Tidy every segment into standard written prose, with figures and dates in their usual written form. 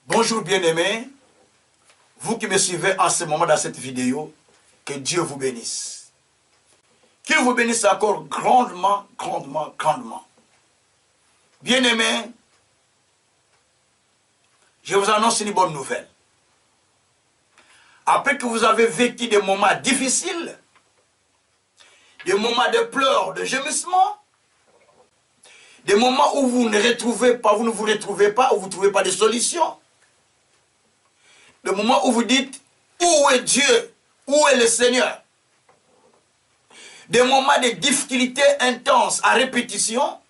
Bonjour bien-aimés, vous qui me suivez en ce moment dans cette vidéo, que Dieu vous bénisse. Qu'il vous bénisse encore grandement, grandement, grandement. Bien-aimés, je vous annonce une bonne nouvelle. Après que vous avez vécu des moments difficiles, des moments de pleurs, de gémissements, des moments où vous ne vous retrouvez pas, où vous ne trouvez pas de solution, des moments où vous dites, où est Dieu, où est le Seigneur? Des moments de difficultés intenses à répétition,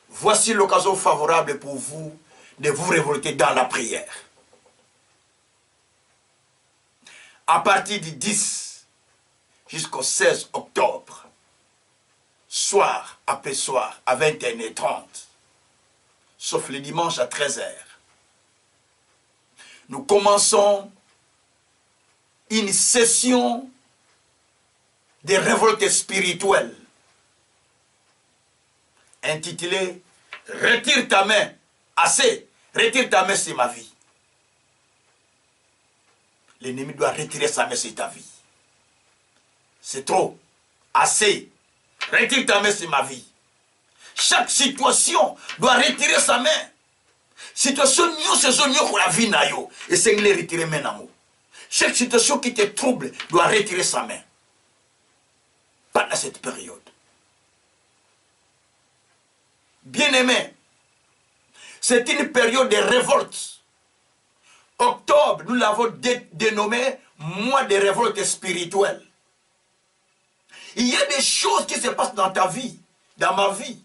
voici l'occasion favorable pour vous de vous révolter dans la prière. À partir du 10 jusqu'au 16 octobre, soir après soir, à 21h30, sauf le dimanche à 13h, nous commençons une session de révolte spirituelle intitulée « Retire ta main, assez, retire ta main sur ma vie ». L'ennemi doit retirer sa main sur ta vie. C'est trop, assez, retire ta main sur ma vie. Chaque situation doit retirer sa main. Situation c'est la vie na yo et c'est le retirer maintenant. Chaque situation qui te trouble doit retirer sa main. Pendant cette période. Bien-aimés, c'est une période de révolte. Octobre, nous l'avons dénommé mois de révolte spirituelle. Il y a des choses qui se passent dans ta vie, dans ma vie,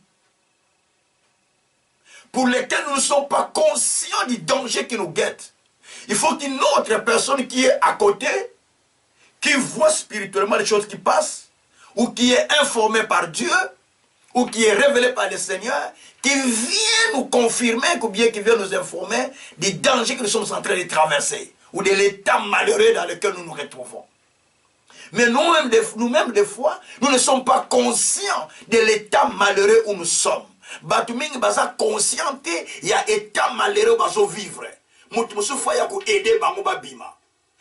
pour lesquelles nous ne sommes pas conscients du danger qui nous guette. Il faut qu'une autre personne qui est à côté, qui voit spirituellement les choses qui passent, ou qui est informée par Dieu, ou qui est révélée par le Seigneur, qui vient nous confirmer, ou bien qui vient nous informer des dangers que nous sommes en train de traverser, ou de l'état malheureux dans lequel nous nous retrouvons. Mais nous-mêmes, des fois, nous ne sommes pas conscients de l'état malheureux où nous sommes. Batuming baza consciente, il y a état malheureux bazo vivre.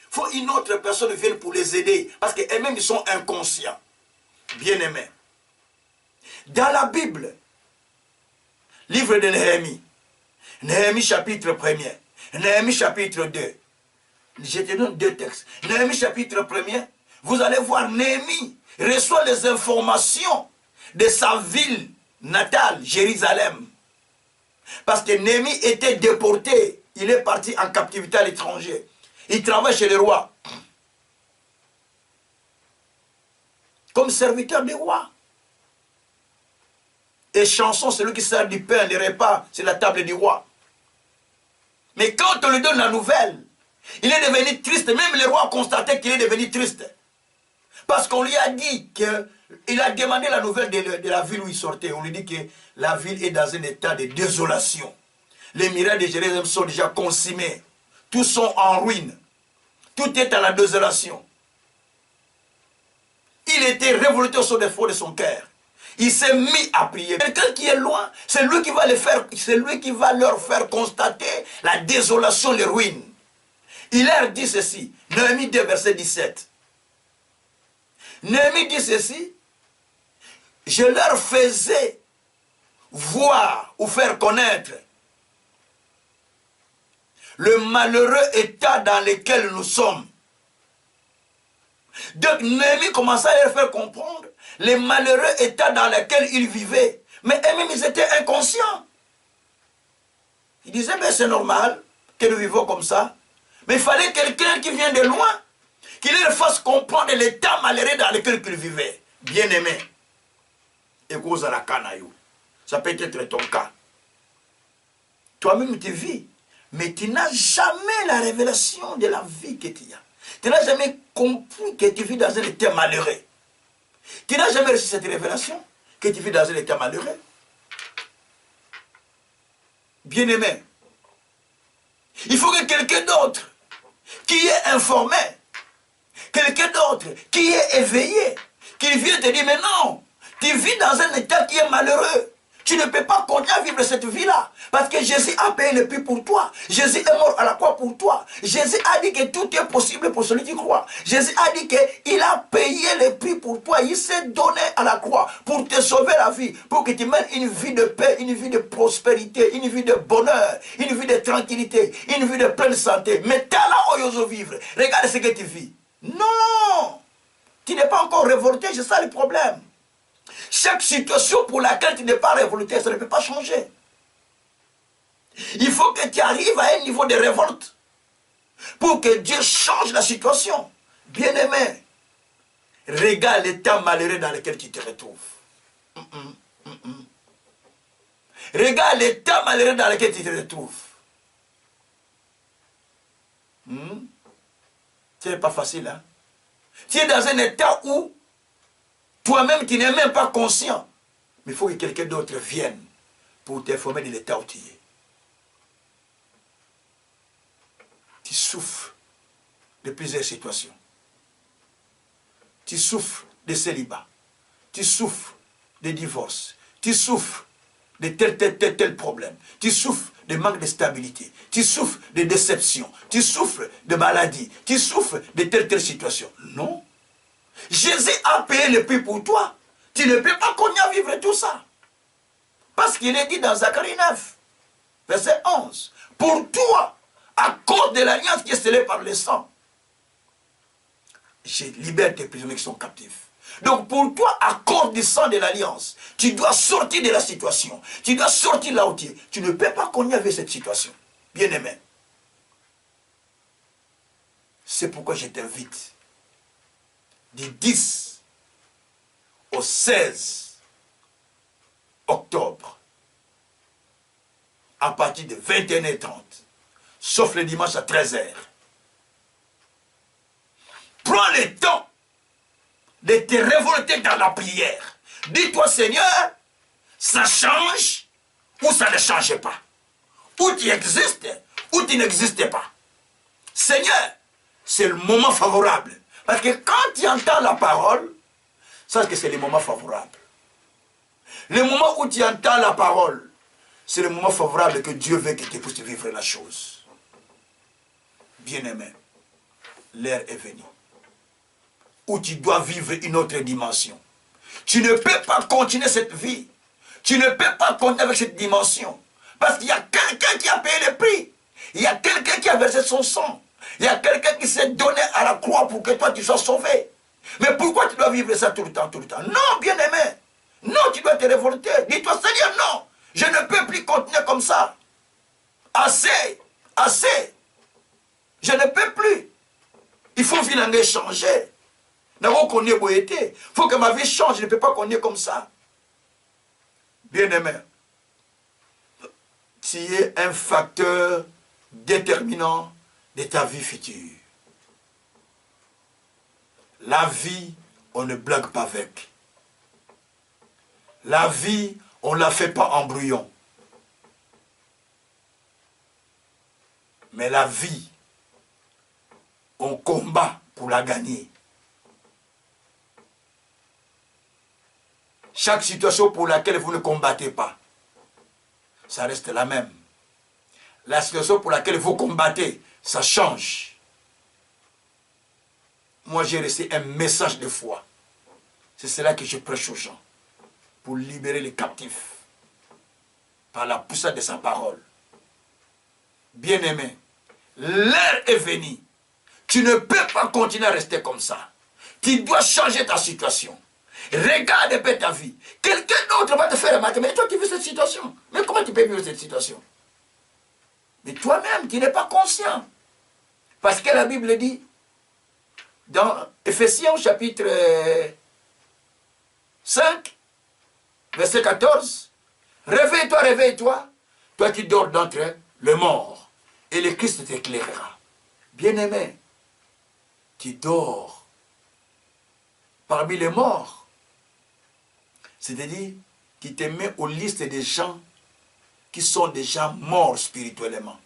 Faut une autre personne vienne pour les aider, parce qu'eux-mêmes ils sont inconscients. Bien-aimés. Dans la Bible, livre de Néhémie, Néhémie chapitre 1er, Néhémie chapitre 2, je te donne deux textes. Néhémie chapitre 1er, vous allez voir Néhémie reçoit les informations de sa ville natale, Jérusalem. Parce que Néhémie était déporté, il est parti en captivité à l'étranger. Il travaille chez les rois. Comme serviteur des rois. Et chanson, c'est lui qui sert du pain, des repas, c'est la table du roi. Mais quand on lui donne la nouvelle, il est devenu triste. Même le roi a constaté qu'il est devenu triste. Parce qu'on lui a dit qu'il a demandé la nouvelle de la ville où il sortait. On lui dit que la ville est dans un état de désolation. Les murailles de Jérusalem sont déjà consumées. Tous sont en ruine. Tout est à la désolation. Il était révolté au fond de son cœur. Il s'est mis à prier. Quelqu'un qui est loin, c'est lui qui va leur faire constater la désolation, les ruines. Il leur dit ceci, Néhémie 2, verset 17. Néhémie dit ceci, je leur faisais voir ou faire connaître le malheureux état dans lequel nous sommes. Donc Néhémie commençait à leur faire comprendre les malheureux états dans lesquels ils vivaient. Mais eux-mêmes, ils étaient inconscients. Ils disaient, mais c'est normal que nous vivons comme ça. Mais il fallait quelqu'un qui vient de loin, qui leur fasse comprendre l'état malheureux dans lequel ils vivaient. Bien-aimé. Ça peut être ton cas. Toi-même, tu vis. Mais tu n'as jamais la révélation de la vie que tu as. Tu n'as jamais compris que tu vis dans un état malheureux. Tu n'as jamais reçu cette révélation que tu vis dans un état malheureux. Bien-aimé, il faut que quelqu'un d'autre qui est informé, quelqu'un d'autre qui est éveillé, qui vienne te dire, mais non, tu vis dans un état qui est malheureux. Tu ne peux pas continuer à vivre cette vie-là. Parce que Jésus a payé le prix pour toi. Jésus est mort à la croix pour toi. Jésus a dit que tout est possible pour celui qui croit. Jésus a dit qu'il a payé le prix pour toi. Il s'est donné à la croix pour te sauver la vie. Pour que tu mènes une vie de paix, une vie de prospérité, une vie de bonheur, une vie de tranquillité, une vie de pleine santé. Mais t'as là où tu vivre. Regarde ce que tu vis. Non! Tu n'es pas encore révolté, c'est ça le problème. Chaque situation pour laquelle tu n'es pas révolté, ça ne peut pas changer. Il faut que tu arrives à un niveau de révolte pour que Dieu change la situation. Bien-aimé, regarde l'état malheureux dans lequel tu te retrouves. Regarde l'état malheureux dans lequel tu te retrouves. Ce n'est pas facile, hein? Tu es dans un état où toi-même, tu n'es même pas conscient. Mais il faut que quelqu'un d'autre vienne pour t'informer de l'état où tu es. Tu souffres de plusieurs situations. Tu souffres de célibat. Tu souffres de divorce. Tu souffres de tel problème. Tu souffres de manque de stabilité. Tu souffres de déception. Tu souffres de maladie. Tu souffres de telle situation. Non. Jésus a payé le prix pour toi. Tu ne peux pas continuer à vivre tout ça. Parce qu'il est dit dans Zacharie 9, verset 11. Pour toi, à cause de l'alliance qui est scellée par le sang, je libère tes prisonniers qui sont captifs. Donc pour toi, à cause du sang de l'alliance, tu dois sortir de la situation. Tu dois sortir là où tu es. Tu ne peux pas continuer avec cette situation. Bien-aimé. C'est pourquoi je t'invite du 10 au 16 octobre, à partir de 21h30, sauf le dimanche à 13h. Prends le temps de te révolter dans la prière. Dis-toi, Seigneur, ça change ou ça ne change pas. Ou tu existes ou tu n'existes pas. Seigneur, c'est le moment favorable. Parce que quand tu entends la parole, sache que c'est le moment favorable. Le moment où tu entends la parole, c'est le moment favorable que Dieu veut que tu puisses vivre la chose. Bien-aimé, l'heure est venue où tu dois vivre une autre dimension. Tu ne peux pas continuer cette vie. Tu ne peux pas continuer avec cette dimension. Parce qu'il y a quelqu'un qui a payé le prix. Il y a quelqu'un qui a versé son sang. Il y a quelqu'un qui s'est donné à la croix pour que toi tu sois sauvé. Mais pourquoi tu dois vivre ça tout le temps, tout le temps? Non, bien-aimé. Non, tu dois te révolter. Dis-toi, Seigneur, non. Je ne peux plus continuer comme ça. Assez. Assez. Je ne peux plus. Il faut finalement changer. Il faut que ma vie change. Je ne peux pas continuer comme ça. Bien-aimé, tu es un facteur déterminant de ta vie future. La vie, on ne blague pas avec. La vie, on ne la fait pas en brouillon. Mais la vie, on combat pour la gagner. Chaque situation pour laquelle vous ne combattez pas, ça reste la même. La situation pour laquelle vous combattez, ça change. Moi, j'ai reçu un message de foi. C'est cela que je prêche aux gens. Pour libérer les captifs. Par la puissance de sa parole. Bien-aimé, l'heure est venue. Tu ne peux pas continuer à rester comme ça. Tu dois changer ta situation. Regarde un peu ta vie. Quelqu'un d'autre va te faire remarquer. Mais toi, tu vis cette situation. Mais comment tu peux vivre cette situation? Mais toi-même, tu n'es pas conscient. Parce que la Bible dit, dans Ephésiens chapitre 5, verset 14, réveille-toi, réveille-toi, toi qui dors d'entre les morts, et le Christ t'éclairera. Bien-aimé, tu dors parmi les morts. C'est-à-dire qu'il te met aux listes des gens qui sont déjà morts spirituellement.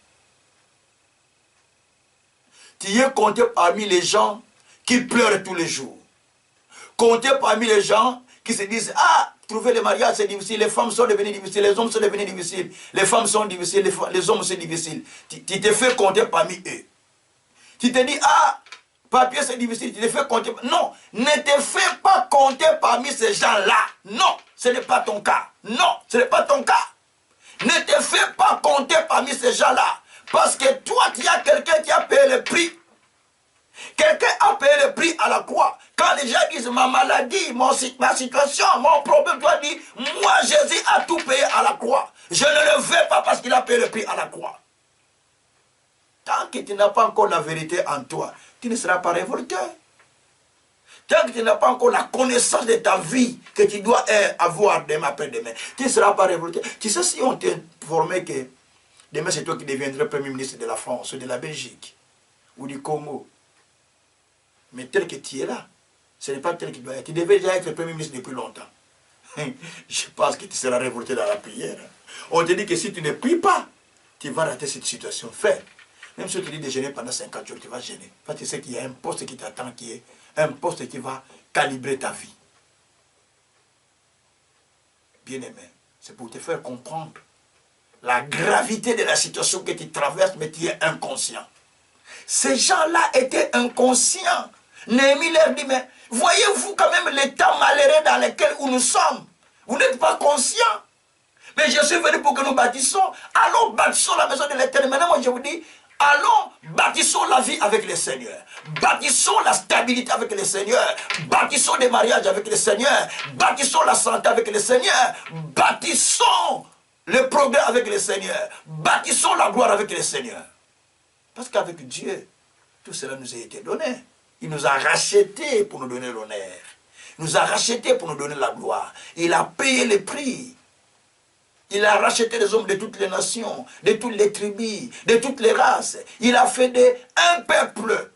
Tu es compté parmi les gens qui pleurent tous les jours. Compté parmi les gens qui se disent, ah, trouver le mariage, c'est difficile. Les femmes sont devenues difficiles, les hommes sont devenus difficiles. Les femmes sont difficiles, les hommes sont difficiles. Tu te fais compter parmi eux. Tu te dis, ah, papier c'est difficile, tu te fais compter. Non, ne te fais pas compter parmi ces gens-là. Non, ce n'est pas ton cas. Non, ce n'est pas ton cas. Ne te fais pas compter parmi ces gens-là. Parce que toi, tu as quelqu'un qui a payé le prix. Quelqu'un a payé le prix à la croix. Quand les gens disent ma maladie, ma situation, mon problème, toi dis, moi Jésus a tout payé à la croix. Je ne le veux pas parce qu'il a payé le prix à la croix. Tant que tu n'as pas encore la vérité en toi, tu ne seras pas révolté. Tant que tu n'as pas encore la connaissance de ta vie que tu dois avoir demain après-demain, tu ne seras pas révolté. Tu sais, si on t'informait que demain c'est toi qui deviendrais Premier ministre de la France, ou de la Belgique, ou du Congo, mais tel que tu es là, ce n'est pas tel que tu dois être. Tu devais déjà être Premier ministre depuis longtemps. Je pense que tu seras révolté dans la prière. On te dit que si tu ne pries pas, tu vas rater cette situation. Fais. Même si tu dis de gêner pendant 50 jours, tu vas gêner. Parce que tu sais qu'il y a un poste qui t'attend, qui est un poste qui va calibrer ta vie. Bien-aimé, c'est pour te faire comprendre la gravité de la situation que tu traverses, mais tu es inconscient. Ces gens-là étaient inconscients. Néhémie leur dit, mais voyez-vous quand même l'état malheureux dans lequel nous sommes. Vous n'êtes pas conscients. Mais je suis venu pour que nous bâtissons. Allons bâtissons la maison de l'Éternel. Maintenant, moi je vous dis, allons bâtissons la vie avec le Seigneur. Bâtissons la stabilité avec le Seigneur. Bâtissons des mariages avec le Seigneur. Bâtissons la santé avec le Seigneur. Bâtissons le progrès avec le Seigneur. Bâtissons la gloire avec le Seigneur. Parce qu'avec Dieu, tout cela nous a été donné. Il nous a rachetés pour nous donner l'honneur. Il nous a rachetés pour nous donner la gloire. Il a payé le prix. Il a racheté les hommes de toutes les nations, de toutes les tribus, de toutes les races. Il a fait un peuple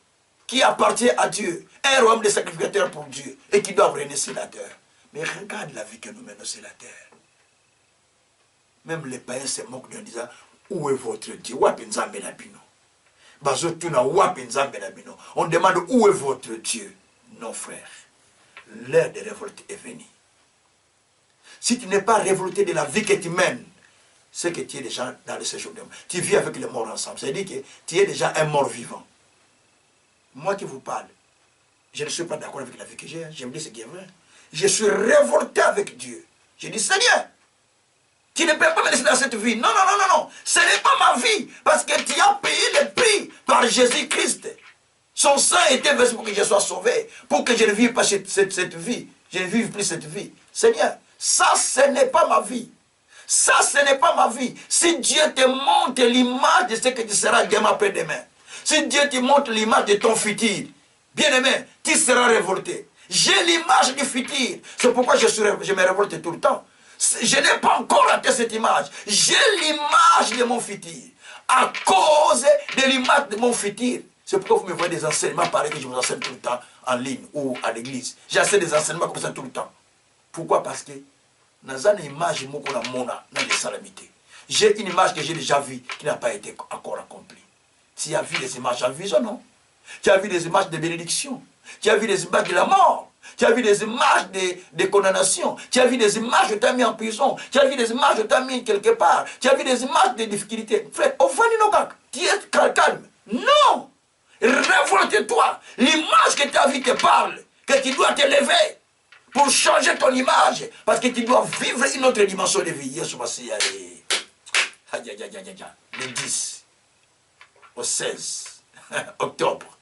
qui appartient à Dieu, un royaume de sacrificateurs pour Dieu, et qui doivent régner sur la terre. Mais regarde la vie que nous menons sur la terre. Même les païens se moquent de nous en disant, où est votre Dieu? On demande où est votre Dieu? Non, frère. L'heure de révolte est venue. Si tu n'es pas révolté de la vie que tu mènes, c'est que tu es déjà dans le séjour de mort. Tu vis avec les morts ensemble. C'est-à-dire que tu es déjà un mort vivant. Moi qui vous parle, je ne suis pas d'accord avec la vie que j'ai. Je me dis ce qui est vrai. Je suis révolté avec Dieu. Je dis, Seigneur, tu ne peux pas me laisser dans cette vie. Non, non, non, non, non. Ce n'est pas ma vie. Parce que tu as payé le prix par Jésus-Christ. Son sang était versé pour que je sois sauvé. Pour que je ne vive pas cette vie. Je ne vive plus cette vie. Seigneur, ça, ce n'est pas ma vie. Ça, ce n'est pas ma vie. Si Dieu te montre l'image de ce que tu seras demain après-demain, si Dieu te montre l'image de ton futur, bien-aimé, tu seras révolté. J'ai l'image du futur. C'est pourquoi je me révolte tout le temps. Je n'ai pas encore raté cette image. J'ai l'image de mon futur. À cause de l'image de mon futur. C'est pourquoi vous me voyez des enseignements pareils que je vous enseigne tout le temps en ligne ou à l'église. J'enseigne des enseignements comme ça tout le temps. Pourquoi? Parce que j'ai une image que j'ai déjà vue qui n'a pas été encore accomplie. Tu as vu des images en vision, non? Tu as vu des images de bénédiction. Tu as vu des images de la mort. Tu as vu des images de condamnation. Tu as vu des images de t'as mis en prison. Tu as vu des images de t'as mis quelque part. Tu as vu des images de difficultés. Frère, tu es calme. Non! Révolte-toi. L'image que tu as vue te parle. Que tu dois te lever pour changer ton image. Parce que tu dois vivre une autre dimension de vie. Le 10 au 16 octobre.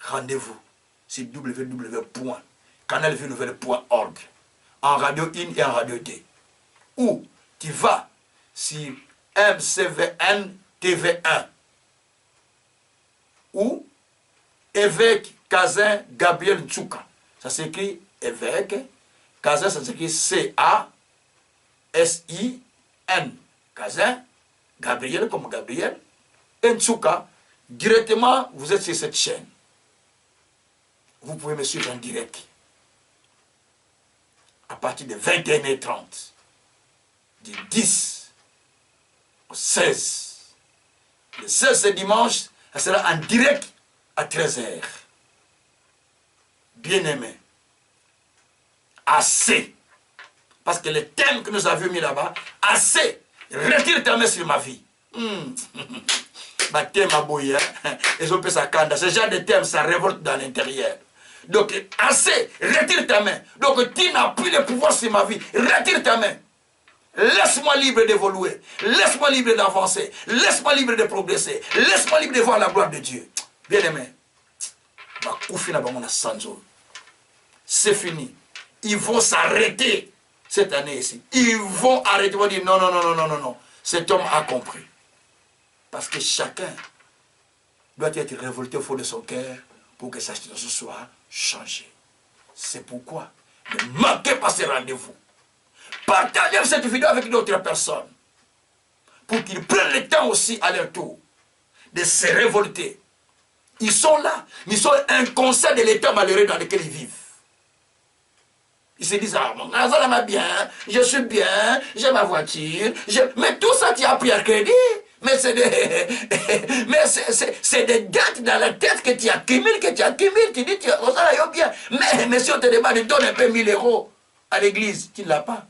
Rendez-vous sur www.canalvinouvelle.org en radio 1 et en radio 2. Ou tu vas sur MCVN TV1 ou évêque Kazin Gabriel Ntsuka. Ça s'écrit évêque. Kazin, ça s'écrit C-A-S-I-N. Kazin, Gabriel comme Gabriel. Et Ntsuka, directement, vous êtes sur cette chaîne. Vous pouvez me suivre en direct. À partir de 21h30. Du 10 au 16. Le 16 c'est dimanche, ça sera en direct à 13h. Bien-aimé. Assez Parce que les thèmes que nous avions mis là-bas, assez, retire ta main sur ma vie. Ma thème à bouillir, et on peut s'accanda. Ce genre de thème, ça révolte dans l'intérieur. Donc, assez, retire ta main. Donc, tu n'as plus de pouvoir sur ma vie. Retire ta main. Laisse-moi libre d'évoluer. Laisse-moi libre d'avancer. Laisse-moi libre de progresser. Laisse-moi libre de voir la gloire de Dieu. Bien aimé. C'est fini. Ils vont s'arrêter cette année ici. Ils vont arrêter. Ils vont dire non, non, non, non, non, non, non. Cet homme a compris. Parce que chacun doit être révolté au fond de son cœur pour que sa situation soit changée. C'est pourquoi ne manquez pas ce rendez-vous. Partagez cette vidéo avec d'autres personnes pour qu'ils prennent le temps aussi à leur tour de se révolter. Ils sont là, mais ils sont inconscients de l'état malheureux dans lequel ils vivent. Ils se disent, ah, mon gars, ça va bien, je suis bien, j'ai ma voiture, mais tout ça, tu as pris à crédit. Mais c'est des dettes dans la tête que tu accumules, tu dis, ça va bien. Mais si on te demande, donne un peu 1000 € à l'église, tu ne l'as pas.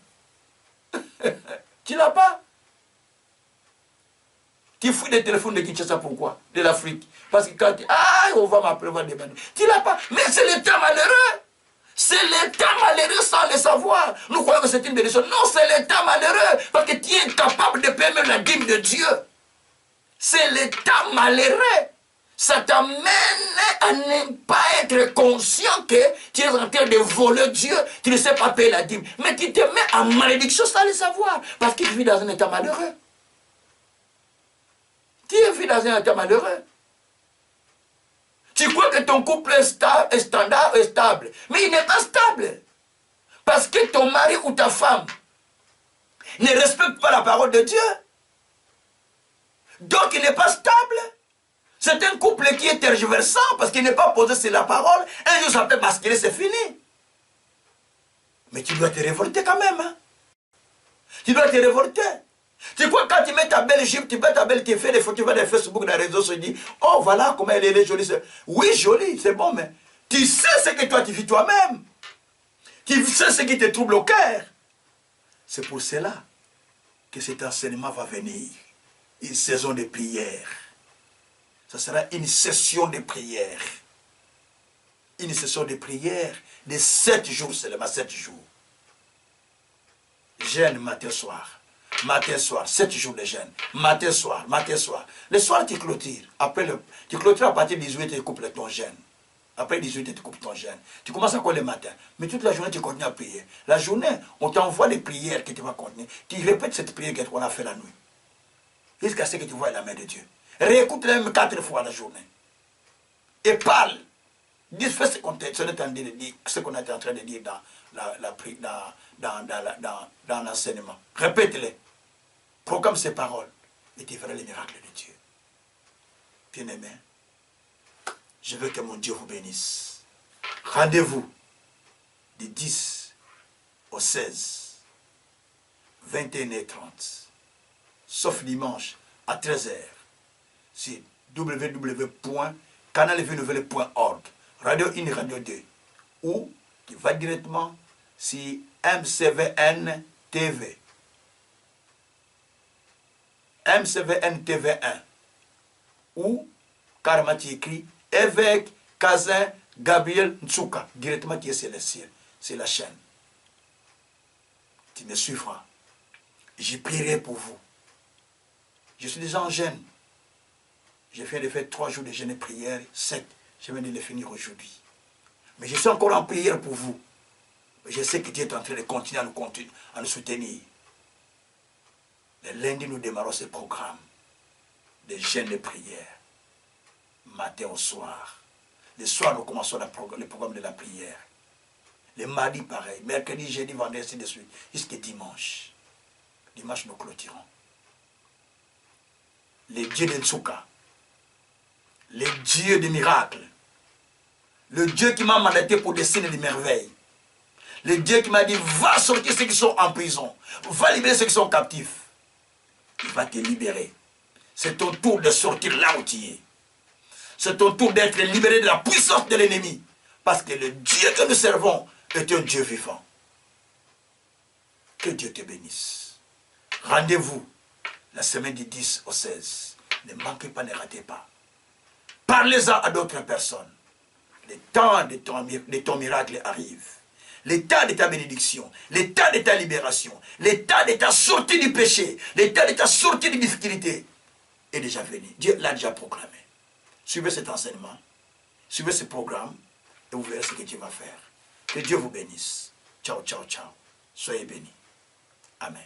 Tu ne l'as pas. Tu fouilles des téléphones de Kinshasa, pourquoi? De l'Afrique. Parce que quand tu on va m'appeler, on va demander. Tu ne l'as pas. Mais c'est l'état malheureux. C'est l'état malheureux sans le savoir. Nous croyons que c'est une bénédiction. Non, c'est l'état malheureux. Parce que tu es incapable de payer même la dîme de Dieu. C'est l'état malheureux. Ça t'amène à ne pas être conscient que tu es en train de voler Dieu. Tu ne sais pas payer la dîme. Mais tu te mets en malédiction sans le savoir. Parce que tu vis dans un état malheureux. Tu vis dans un état malheureux. Tu crois que ton couple est stable. Mais il n'est pas stable. Parce que ton mari ou ta femme ne respecte pas la parole de Dieu. Donc il n'est pas stable. C'est un couple qui est tergiversant parce qu'il n'est pas posé sur la parole. Un jour ça peut basculer, c'est fini. Mais tu dois te révolter quand même. Hein? Tu dois te révolter. Tu crois quand tu mets ta belle jupe, tu mets ta belle qui fait des photos, tu vas dans Facebook, dans les réseaux sociaux, tu dis, oh voilà comment elle est jolie. Oui, jolie, c'est bon, mais tu sais ce que toi tu vis toi-même. Tu sais ce qui te trouble au cœur. C'est pour cela que cet enseignement va venir. Une saison de prière. Ce sera une session de prière. Une session de prière de 7 jours seulement, 7 jours. Jeûne matin, soir. Matin, soir, 7 jours de jeûne. Matin, soir, matin, soir. Le soir, tu clôtures. Après, tu clôtures à partir de 18, tu coupes ton jeûne. Après 18, tu coupes ton jeûne. Tu commences à quoi le matin. Mais toute la journée, tu continues à prier. La journée, on t'envoie les prières que tu vas continuer. Tu répètes cette prière qu'on a fait la nuit. Jusqu'à ce que tu vois la main de Dieu. Réécoute même 4 fois la journée. Et parle. Dis, fais ce qu'on est en train de dire, ce qu'on est en train de dire dans l'enseignement. Répète-les. Proclame ces paroles. Et tu verras les miracles de Dieu. Bien-aimé, je veux que mon Dieu vous bénisse. Rendez-vous du 10 au 16, 21h30. Sauf dimanche à 13h, sur www.canalvnouvelle.org, Radio 1, Radio 2, ou qui va directement sur MCVN TV. MCVN TV1, ou carrément tu écris évêque Kazin Gabriel Ntsuka, directement qui est sur le ciel, c'est la chaîne. Tu me suivras. Je prierai pour vous. Je suis déjà en jeûne. Je viens de faire 3 jours de jeûne et prière, 7. Je viens de les finir aujourd'hui. Mais je suis encore en prière pour vous. Je sais que Dieu est en train de continuer à nous soutenir. Le lundi, nous démarrons ce programme de jeûne et prière. Matin au soir. Le soir, nous commençons le programme de la prière. Le mardi, pareil. Mercredi, jeudi, vendredi, ainsi de suite. Jusqu'à dimanche. Dimanche, nous clôturons. Le Dieu de Ntsuka, le Dieu des miracles, le Dieu qui m'a mandaté pour des signes et des merveilles, le Dieu qui m'a dit, va sortir ceux qui sont en prison, va libérer ceux qui sont captifs, il va te libérer. C'est ton tour de sortir là où tu es. C'est ton tour d'être libéré de la puissance de l'ennemi, parce que le Dieu que nous servons est un Dieu vivant. Que Dieu te bénisse. Rendez-vous la semaine du 10 au 16. Ne manquez pas, ne ratez pas. Parlez-en à d'autres personnes. Le temps de ton miracle arrive. Le temps de ta bénédiction. Le temps de ta libération. Le temps de ta sortie du péché. Le temps de ta sortie de difficulté est déjà venu. Dieu l'a déjà proclamé. Suivez cet enseignement. Suivez ce programme. Et vous verrez ce que Dieu va faire. Que Dieu vous bénisse. Ciao, ciao, ciao. Soyez bénis. Amen.